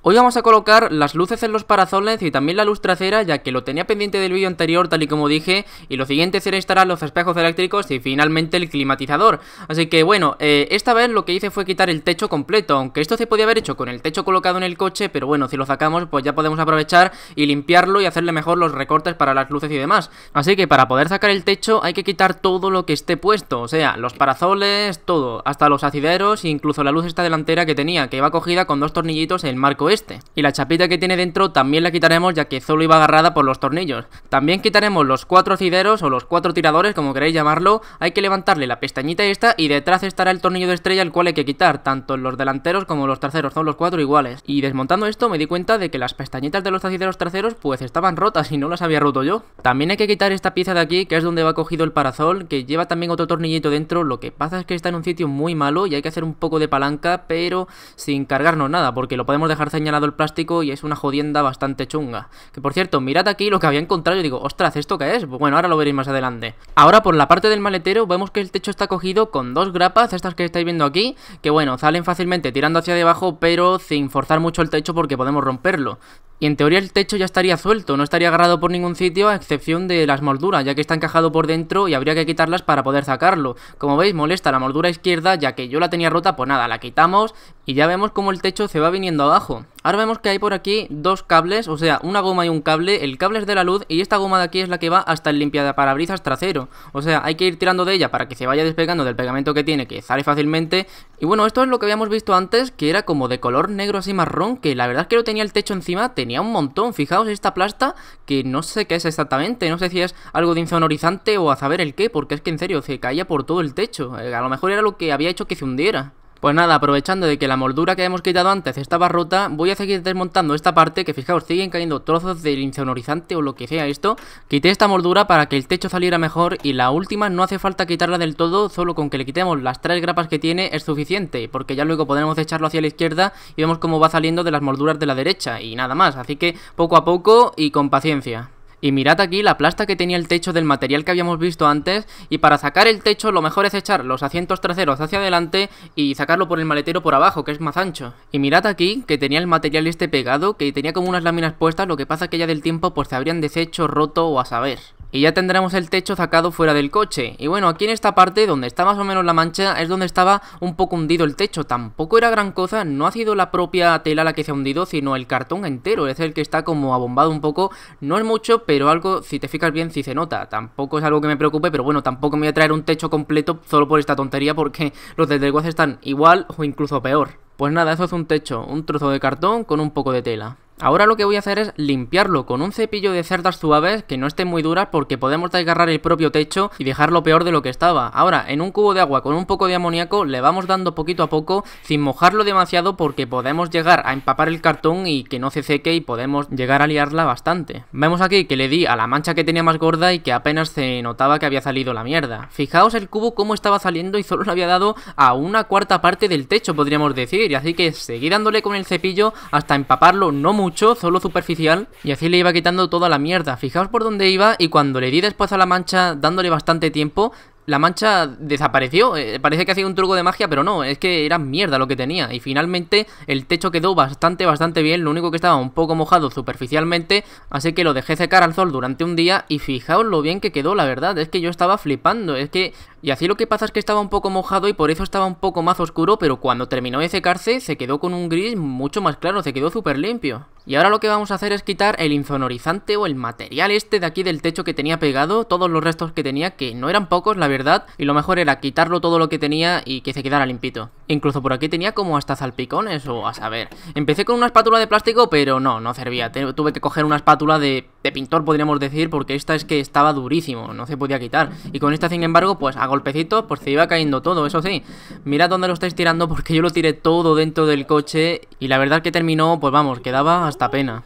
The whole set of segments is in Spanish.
Hoy vamos a colocar las luces en los parasoles y también la luz trasera, ya que lo tenía pendiente del vídeo anterior tal y como dije, y lo siguiente será instalar los espejos eléctricos y finalmente el climatizador. Así que bueno, esta vez lo que hice fue quitar el techo completo, aunque esto se podía haber hecho con el techo colocado en el coche, pero bueno, si lo sacamos pues ya podemos aprovechar y limpiarlo y hacerle mejor los recortes para las luces y demás. Así que para poder sacar el techo hay que quitar todo lo que esté puesto, o sea, los parasoles, todo, hasta los asideros e incluso la luz esta delantera que tenía, que iba cogida con dos tornillitos en el marco y la chapita que tiene dentro también la quitaremos, ya que solo iba agarrada por los tornillos. También quitaremos los 4 asideros o los 4 tiradores, como queréis llamarlo. Hay que levantarle la pestañita esta y detrás estará el tornillo de estrella, el cual hay que quitar, tanto en los delanteros como los traseros, son los 4 iguales. Y desmontando esto me di cuenta de que las pestañitas de los asideros traseros pues estaban rotas y no las había roto yo. También hay que quitar esta pieza de aquí, que es donde va cogido el parasol, que lleva también otro tornillito dentro. Lo que pasa es que está en un sitio muy malo y hay que hacer un poco de palanca, pero sin cargarnos nada, porque lo podemos dejar señalado el plástico y es una jodienda bastante chunga. Que por cierto, mirad aquí lo que había encontrado y digo, ostras, ¿esto qué es? Bueno, ahora lo veréis más adelante. Ahora por la parte del maletero vemos que el techo está cogido con dos grapas, estas que estáis viendo aquí, que bueno, salen fácilmente tirando hacia debajo, pero sin forzar mucho el techo porque podemos romperlo. Y en teoría el techo ya estaría suelto, no estaría agarrado por ningún sitio a excepción de las molduras, ya que está encajado por dentro y habría que quitarlas para poder sacarlo. Como veis, molesta la moldura izquierda, ya que yo la tenía rota, pues nada, la quitamos y ya vemos como el techo se va viniendo abajo. Ahora vemos que hay por aquí dos cables, o sea, una goma y un cable. El cable es de la luz y esta goma de aquí es la que va hasta el limpiaparabrisas trasero. O sea, hay que ir tirando de ella para que se vaya despegando del pegamento que tiene, que sale fácilmente. Y bueno, esto es lo que habíamos visto antes, que era como de color negro así marrón, que la verdad es que lo tenía el techo encima, tenía un montón. Fijaos esta plasta, que no sé qué es exactamente, no sé si es algo de insonorizante o a saber el qué, porque es que en serio se caía por todo el techo. A lo mejor era lo que había hecho que se hundiera. Pues nada, aprovechando de que la moldura que hemos quitado antes estaba rota, voy a seguir desmontando esta parte, que fijaos, siguen cayendo trozos del insonorizante o lo que sea esto. Quité esta moldura para que el techo saliera mejor y la última no hace falta quitarla del todo, solo con que le quitemos las 3 grapas que tiene es suficiente, porque ya luego podremos echarlo hacia la izquierda y vemos cómo va saliendo de las molduras de la derecha y nada más, así que poco a poco y con paciencia. Y mirad aquí la plasta que tenía el techo del material que habíamos visto antes, y para sacar el techo lo mejor es echar los asientos traseros hacia adelante y sacarlo por el maletero por abajo, que es más ancho. Y mirad aquí que tenía el material este pegado, que tenía como unas láminas puestas, lo que pasa que ya del tiempo pues se habrían deshecho, roto o a saber. Y ya tendremos el techo sacado fuera del coche. Y bueno, aquí en esta parte donde está más o menos la mancha es donde estaba un poco hundido el techo. Tampoco era gran cosa, no ha sido la propia tela la que se ha hundido, sino el cartón entero, es el que está como abombado un poco. No es mucho, pero algo, si te fijas bien, sí se nota. Tampoco es algo que me preocupe, pero bueno, tampoco me voy a traer un techo completo solo por esta tontería, porque los del desguace están igual o incluso peor. Pues nada, eso es un techo, un trozo de cartón con un poco de tela. Ahora lo que voy a hacer es limpiarlo con un cepillo de cerdas suaves que no estén muy duras, porque podemos desgarrar el propio techo y dejarlo peor de lo que estaba. Ahora, en un cubo de agua con un poco de amoníaco le vamos dando poquito a poco sin mojarlo demasiado, porque podemos llegar a empapar el cartón y que no se seque y podemos llegar a liarla bastante. Vemos aquí que le di a la mancha que tenía más gorda y que apenas se notaba que había salido la mierda. Fijaos el cubo cómo estaba saliendo y solo le había dado a una cuarta parte del techo, podríamos decir, y así que seguí dándole con el cepillo hasta empaparlo, no mucho, solo superficial, y así le iba quitando toda la mierda. Fijaos por dónde iba, y cuando le di después a la mancha dándole bastante tiempo, la mancha desapareció. Parece que hacía un truco de magia, pero no, es que era mierda lo que tenía. Y finalmente el techo quedó bastante bien. Lo único que estaba un poco mojado superficialmente, así que lo dejé secar al sol durante un día. Y fijaos lo bien que quedó, la verdad, es que yo estaba flipando. Es que... Y así lo que pasa es que estaba un poco mojado y por eso estaba un poco más oscuro, pero cuando terminó de secarse se quedó con un gris mucho más claro, se quedó súper limpio. Y ahora lo que vamos a hacer es quitar el insonorizante o el material este de aquí del techo que tenía pegado, todos los restos que tenía, que no eran pocos la verdad, y lo mejor era quitarlo todo lo que tenía y que se quedara limpito. Incluso por aquí tenía como hasta salpicones o a saber. Empecé con una espátula de plástico, pero no servía, tuve que coger una espátula de pintor, podríamos decir, porque esta es que estaba durísimo, no se podía quitar. Y con esta, sin embargo, pues a golpecitos pues se iba cayendo todo, eso sí. Mirad dónde lo estáis tirando, porque yo lo tiré todo dentro del coche y la verdad que terminó, pues vamos, quedaba hasta pena.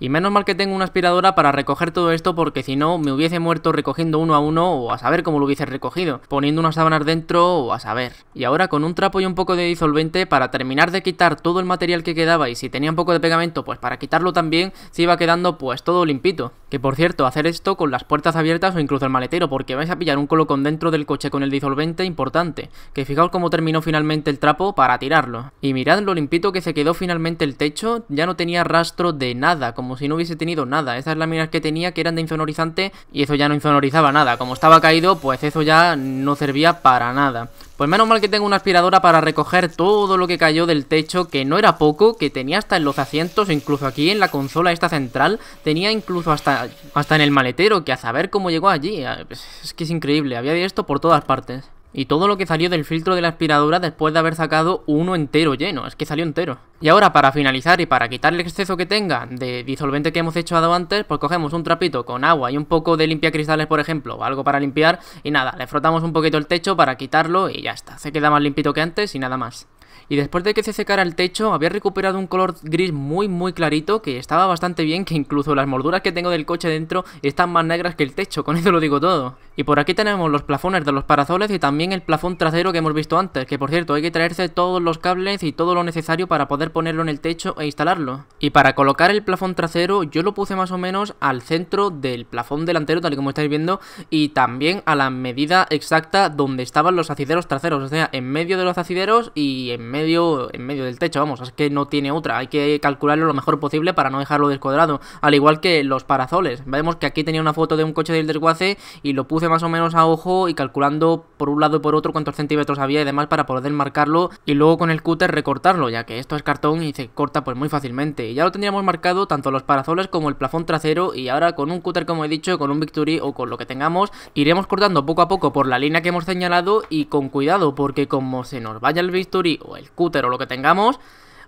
Y menos mal que tengo una aspiradora para recoger todo esto, porque si no me hubiese muerto recogiendo uno a uno, o a saber cómo lo hubiese recogido, poniendo unas sábanas dentro o a saber. Y ahora con un trapo y un poco de disolvente para terminar de quitar todo el material que quedaba, y si tenía un poco de pegamento pues para quitarlo también, se iba quedando pues todo limpito. Que por cierto, hacer esto con las puertas abiertas o incluso el maletero, porque vais a pillar un colocón dentro del coche con el disolvente importante. Que fijaos cómo terminó finalmente el trapo para tirarlo. Y mirad lo limpito que se quedó finalmente el techo, ya no tenía rastro de nada, como si no hubiese tenido nada. Esas láminas que tenía que eran de insonorizante y eso ya no insonorizaba nada. Como estaba caído, pues eso ya no servía para nada. Pues menos mal que tengo una aspiradora para recoger todo lo que cayó del techo, que no era poco, que tenía hasta en los asientos, o incluso aquí en la consola esta central, tenía incluso hasta en el maletero, que a saber cómo llegó allí. Es que es increíble, había de esto por todas partes. Y todo lo que salió del filtro de la aspiradora después de haber sacado uno entero lleno, es que salió entero. Y ahora para finalizar y para quitar el exceso que tenga de disolvente que hemos echado antes, pues cogemos un trapito con agua y un poco de limpiacristales por ejemplo, o algo para limpiar, y nada, le frotamos un poquito el techo para quitarlo y ya está, se queda más limpito que antes y nada más. Y después de que se secara el techo, había recuperado un color gris muy clarito, que estaba bastante bien, que incluso las molduras que tengo del coche dentro están más negras que el techo, con eso lo digo todo. Y por aquí tenemos los plafones de los parasoles y también el plafón trasero que hemos visto antes, que por cierto hay que traerse todos los cables y todo lo necesario para poder ponerlo en el techo e instalarlo. Y para colocar el plafón trasero yo lo puse más o menos al centro del plafón delantero, tal y como estáis viendo, y también a la medida exacta donde estaban los asideros traseros, o sea, en medio de los asideros y en medio del techo, vamos, es que no tiene otra, hay que calcularlo lo mejor posible para no dejarlo descuadrado, al igual que los parasoles. Vemos que aquí tenía una foto de un coche del desguace y lo puse más o menos a ojo y calculando por un lado y por otro cuántos centímetros había y demás para poder marcarlo y luego con el cúter recortarlo, ya que esto es cartón y se corta pues muy fácilmente. Y ya lo tendríamos marcado tanto los parasoles como el plafón trasero, y ahora con un cúter, como he dicho, con un Victory o con lo que tengamos, iremos cortando poco a poco por la línea que hemos señalado y con cuidado, porque como se nos vaya el Victory o el cúter o lo que tengamos,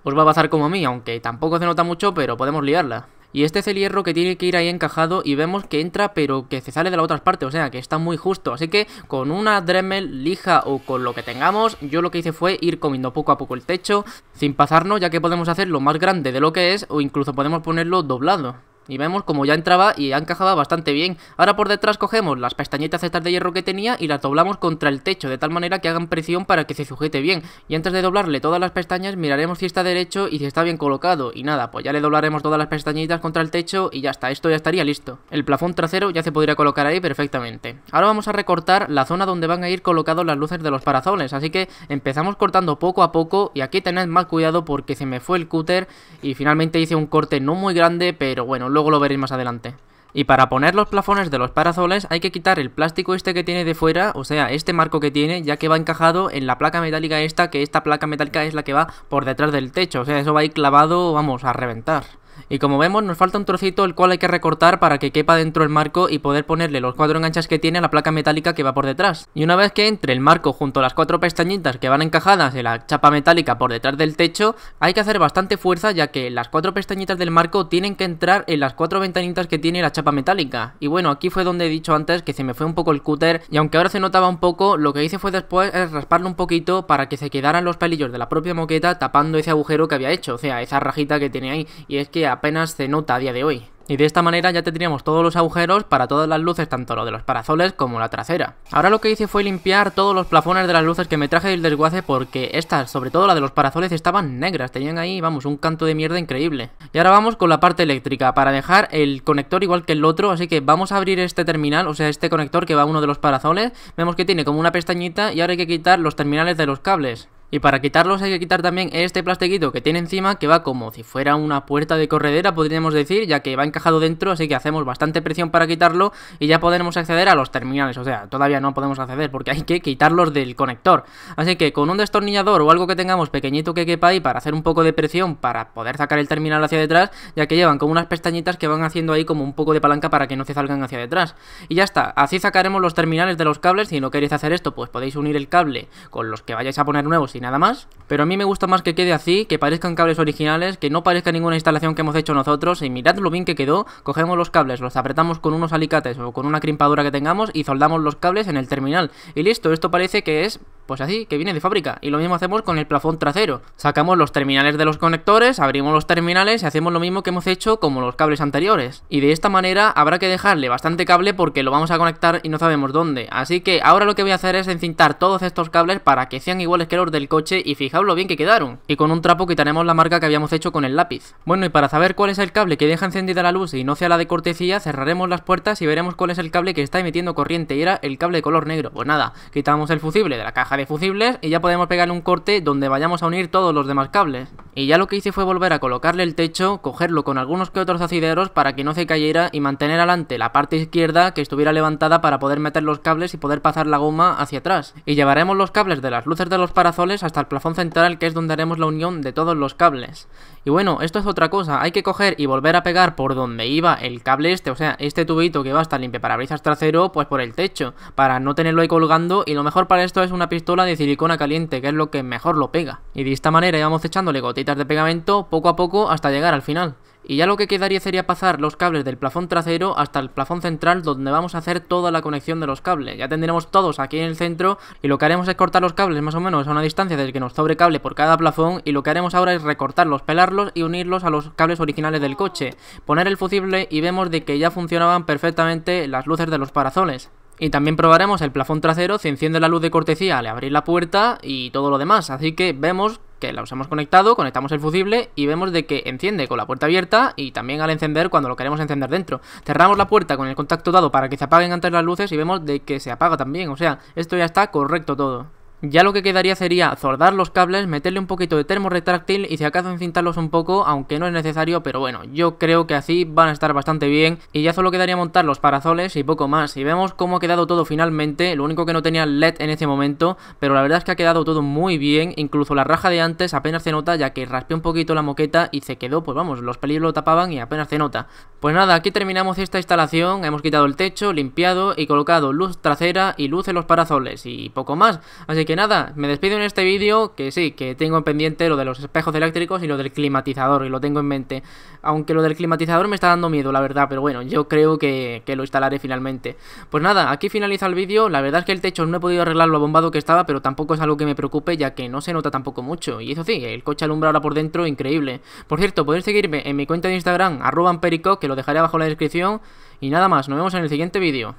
os va a pasar como a mí, aunque tampoco se nota mucho, pero podemos liarla. Y este es el hierro que tiene que ir ahí encajado y vemos que entra pero que se sale de la otra parte, o sea que está muy justo. Así que con una Dremel, lija o con lo que tengamos, yo lo que hice fue ir comiendo poco a poco el techo sin pasarnos, ya que podemos hacerlo más grande de lo que es o incluso podemos ponerlo doblado. Y vemos como ya entraba y ya encajaba bastante bien. Ahora por detrás cogemos las pestañitas estas de hierro que tenía y las doblamos contra el techo, de tal manera que hagan presión para que se sujete bien. Y antes de doblarle todas las pestañas miraremos si está derecho y si está bien colocado. Y nada, pues ya le doblaremos todas las pestañitas contra el techo y ya está, esto ya estaría listo. El plafón trasero ya se podría colocar ahí perfectamente. Ahora vamos a recortar la zona donde van a ir colocadas las luces de los parasoles, así que empezamos cortando poco a poco y aquí tened más cuidado porque se me fue el cúter y finalmente hice un corte no muy grande, pero bueno, luego lo veréis más adelante. Y para poner los plafones de los parasoles hay que quitar el plástico este que tiene de fuera, o sea, este marco que tiene, ya que va encajado en la placa metálica esta, que esta placa metálica es la que va por detrás del techo, o sea, eso va ahí clavado, vamos, a reventar. Y como vemos nos falta un trocito el cual hay que recortar para que quepa dentro el marco y poder ponerle los 4 enganches que tiene a la placa metálica que va por detrás. Y una vez que entre el marco junto a las 4 pestañitas que van encajadas en la chapa metálica por detrás del techo, hay que hacer bastante fuerza, ya que las 4 pestañitas del marco tienen que entrar en las 4 ventanitas que tiene la chapa metálica. Y bueno, aquí fue donde he dicho antes que se me fue un poco el cúter y aunque ahora se notaba un poco, lo que hice fue después es rasparlo un poquito para que se quedaran los pelillos de la propia moqueta tapando ese agujero que había hecho, o sea, esa rajita que tiene ahí, y es que apenas se nota a día de hoy. Y de esta manera ya tendríamos todos los agujeros para todas las luces, tanto lo de los parasoles como la trasera. Ahora lo que hice fue limpiar todos los plafones de las luces que me traje del desguace, porque estas, sobre todo la de los parasoles, estaban negras, tenían ahí, vamos, un canto de mierda increíble. Y ahora vamos con la parte eléctrica, para dejar el conector igual que el otro, así que vamos a abrir este terminal, o sea, este conector que va a uno de los parasoles. Vemos que tiene como una pestañita y ahora hay que quitar los terminales de los cables. Y para quitarlos hay que quitar también este plastiquito que tiene encima, que va como si fuera una puerta de corredera, podríamos decir, ya que va encajado dentro, así que hacemos bastante presión para quitarlo y ya podremos acceder a los terminales. O sea, todavía no podemos acceder porque hay que quitarlos del conector. Así que con un destornillador o algo que tengamos pequeñito que quepa ahí para hacer un poco de presión para poder sacar el terminal hacia detrás, ya que llevan como unas pestañitas que van haciendo ahí como un poco de palanca para que no se salgan hacia detrás. Y ya está, así sacaremos los terminales de los cables. Si no queréis hacer esto, pues podéis unir el cable con los que vayáis a poner nuevos y nada más, pero a mí me gusta más que quede así, que parezcan cables originales, que no parezca ninguna instalación que hemos hecho nosotros. Y mirad lo bien que quedó. Cogemos los cables, los apretamos con unos alicates o con una crimpadura que tengamos y soldamos los cables en el terminal y listo. Esto parece que es pues así, que viene de fábrica. Y lo mismo hacemos con el plafón trasero. Sacamos los terminales de los conectores, abrimos los terminales y hacemos lo mismo que hemos hecho como los cables anteriores. Y de esta manera habrá que dejarle bastante cable porque lo vamos a conectar y no sabemos dónde. Así que ahora lo que voy a hacer es encintar todos estos cables para que sean iguales que los del coche y fijaos lo bien que quedaron. Y con un trapo quitaremos la marca que habíamos hecho con el lápiz. Bueno, y para saber cuál es el cable que deja encendida la luz y no sea la de cortesía, cerraremos las puertas y veremos cuál es el cable que está emitiendo corriente, y era el cable de color negro. Pues nada, quitamos el fusible de la caja de fusibles y ya podemos pegarle un corte donde vayamos a unir todos los demás cables. Y ya lo que hice fue volver a colocarle el techo, cogerlo con algunos que otros asideros para que no se cayera y mantener adelante la parte izquierda que estuviera levantada para poder meter los cables y poder pasar la goma hacia atrás. Y llevaremos los cables de las luces de los parasoles hasta el plafón central, que es donde haremos la unión de todos los cables. Y bueno, esto es otra cosa, hay que coger y volver a pegar por donde iba el cable este, o sea, este tubito que va hasta el limpiaparabrisas trasero, pues por el techo, para no tenerlo ahí colgando, y lo mejor para esto es una pistola de silicona caliente, que es lo que mejor lo pega. Y de esta manera íbamos echándole gotitas de pegamento poco a poco hasta llegar al final. Y ya lo que quedaría sería pasar los cables del plafón trasero hasta el plafón central, donde vamos a hacer toda la conexión de los cables. Ya tendremos todos aquí en el centro y lo que haremos es cortar los cables más o menos a una distancia del que nos sobre cable por cada plafón, y lo que haremos ahora es recortarlos, pelarlos y unirlos a los cables originales del coche, poner el fusible y vemos de que ya funcionaban perfectamente las luces de los parasoles. Y también probaremos el plafón trasero si enciende la luz de cortesía al abrir la puerta y todo lo demás. Así que vemos que los hemos conectado, conectamos el fusible y vemos de que enciende con la puerta abierta y también al encender cuando lo queremos encender dentro. Cerramos la puerta con el contacto dado para que se apaguen antes las luces y vemos de que se apaga también. O sea, esto ya está correcto todo. Ya lo que quedaría sería soldar los cables, meterle un poquito de termo retráctil y si acaso encintarlos un poco, aunque no es necesario, pero bueno, yo creo que así van a estar bastante bien. Y ya solo quedaría montar los parasoles y poco más. Y vemos cómo ha quedado todo finalmente, lo único que no tenía LED en ese momento, pero la verdad es que ha quedado todo muy bien. Incluso la raja de antes apenas se nota, ya que raspé un poquito la moqueta y se quedó, pues vamos, los pelillos lo tapaban y apenas se nota. Pues nada, aquí terminamos esta instalación, hemos quitado el techo, limpiado y colocado luz trasera y luz en los parasoles y poco más. Así que nada, me despido en este vídeo, que sí, que tengo en pendiente lo de los espejos eléctricos y lo del climatizador, y lo tengo en mente. Aunque lo del climatizador me está dando miedo, la verdad, pero bueno, yo creo que lo instalaré finalmente. Pues nada, aquí finaliza el vídeo. La verdad es que el techo no he podido arreglar lo bombado que estaba, pero tampoco es algo que me preocupe, ya que no se nota tampoco mucho. Y eso sí, el coche alumbra ahora por dentro, increíble. Por cierto, podéis seguirme en mi cuenta de Instagram, @amperico, que lo dejaré abajo en la descripción. Y nada más, nos vemos en el siguiente vídeo.